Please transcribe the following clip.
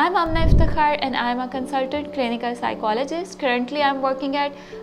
I'm Amna Iftikhar and I'm a consultant clinical psychologist. Currently I'm working at